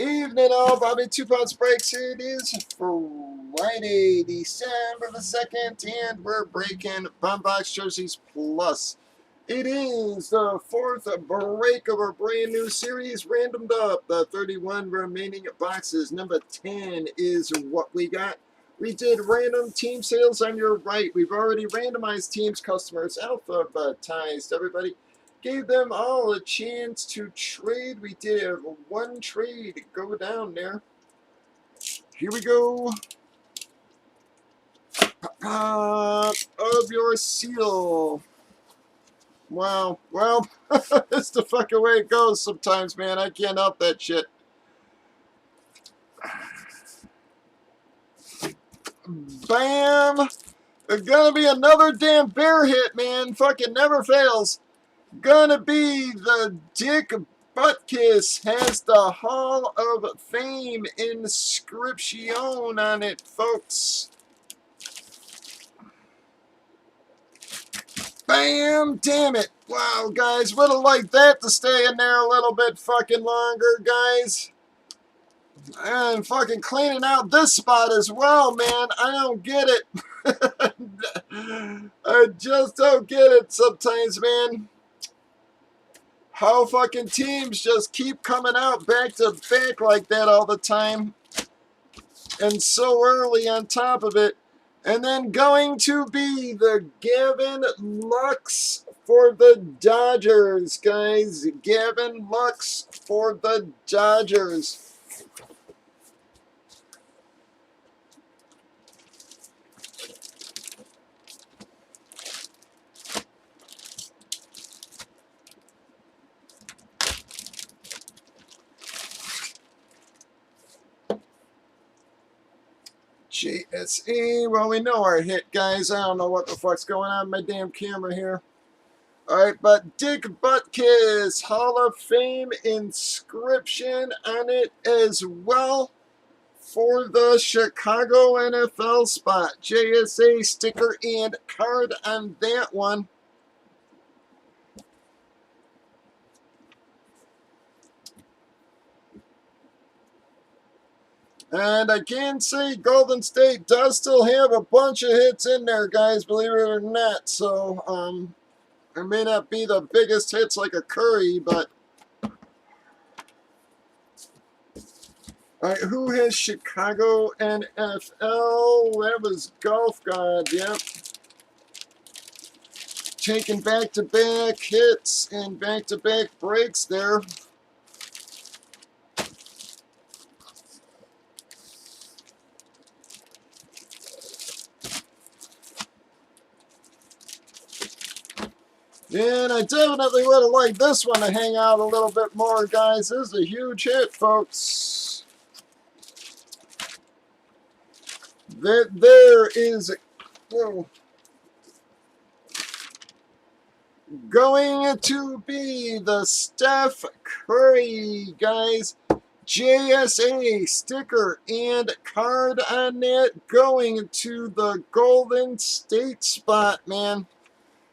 Evening all, Bobby 2 Pounds Breaks. Here it is, Friday, December the 2nd, and we're breaking Bomb Box Jerseys Plus. It is the fourth break of our brand new series, randomed up. The 31 remaining boxes. Number 10 is what we got. We did random team sales on your right. We've already randomized teams, customers, alphabetized everybody. Gave them all a chance to trade. We did have one trade go down there. Here we go. Pop of your seal. Wow. Well, that's the fucking way it goes sometimes, man. I can't help that shit. Bam! It's gonna be another damn bear hit, man. Fucking never fails. Gonna be the Dick Butkus. Has the Hall of Fame inscription on it, folks. Bam! Damn it. Wow, guys. Would have liked that to stay in there a little bit fucking longer, guys. And fucking cleaning out this spot as well, man. I don't get it. I just don't get it sometimes, man. How fucking teams just keep coming out back to back like that all the time. And so early on top of it. And then going to be the Gavin Lux for the Dodgers, guys. Gavin Lux for the Dodgers. JSA, well, we know our hit, guys. I don't know what the fuck's going on with my damn camera here. Alright, but Dick Butkus, Hall of Fame inscription on it as well for the Chicago NFL spot. JSA sticker and card on that one. And I can say Golden State does still have a bunch of hits in there, guys, believe it or not. So, it may not be the biggest hits like a Curry, but... Alright, who has Chicago NFL? That was Golf God, yep. Taking back-to-back hits and back-to-back breaks there. And I definitely would have liked this one to hang out a little bit more, guys. This is a huge hit, folks. There is going to be the Steph Curry, guys. JSA sticker and card on that going to the Golden State spot, man.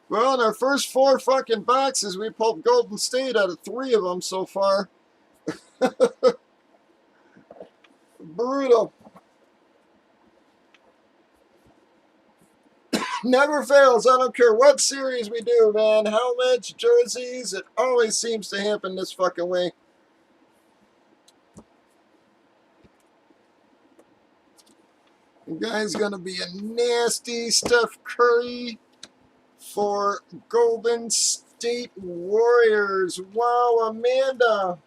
Well, in our first 4 fucking boxes, we pulled Golden State out of 3 of them so far. Brutal. Never fails. I don't care what series we do, man. Helmets, jerseys, it always seems to happen this fucking way. The guy's going to be a nasty Steph Curry for Golden State Warriors. Wow, Amanda.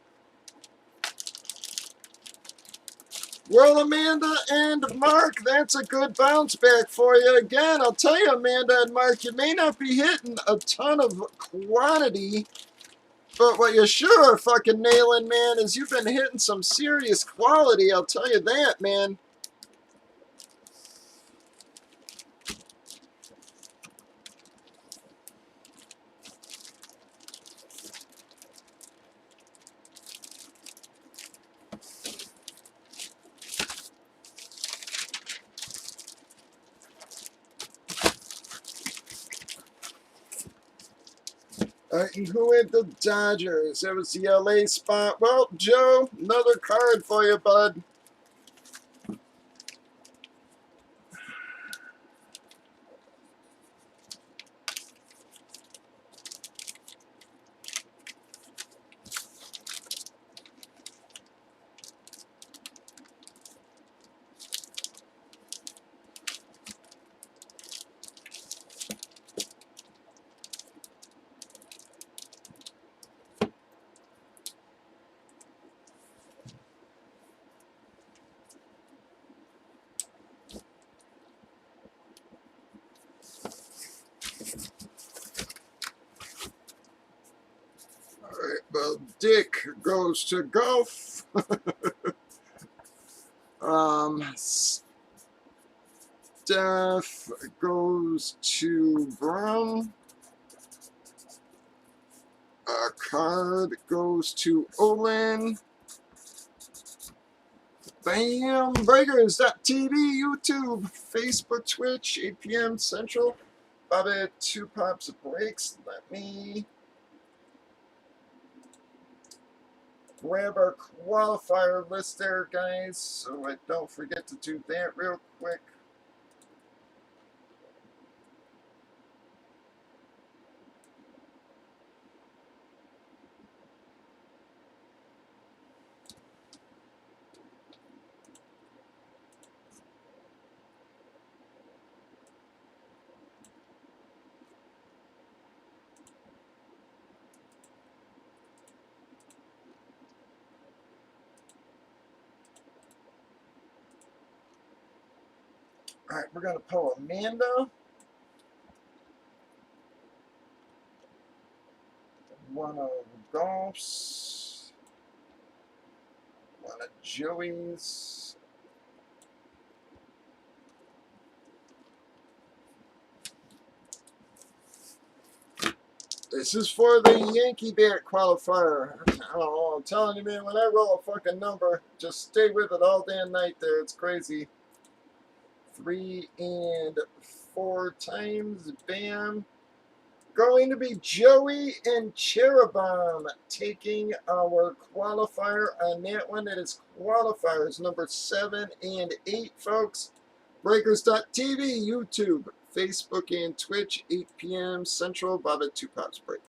Well, Amanda and Mark, that's a good bounce back for you. Again, I'll tell you, Amanda and Mark, you may not be hitting a ton of quantity, but what you sure are fucking nailing, man, is you've been hitting some serious quality. I'll tell you that, man. And who hit the Dodgers? It was the LA spot. Well, Joe, another card for you, bud. All right, well, Dick goes to golf. Steph goes to Brown. Card goes to Olin. Bam! Breakers.tv, YouTube, Facebook, Twitch, 8 p.m. Central. Bobby, 2 pops of breaks. Let me grab our qualifier list there, guys, so I don't forget to do that real quick. All right, we're going to pull Amanda. One of Golf's. One of Joey's. This is for the Yankee Bat qualifier. I don't know, I'm telling you, man, when I roll a fucking number, just stay with it all day and night there. It's crazy. 3 and 4 times. Bam. Going to be Joey and Cherubim taking our qualifier on that one. It is qualifiers number 7 and 8, folks. Breakers.tv, YouTube, Facebook, and Twitch, 8 p.m. Central. Bob at 2 pops break.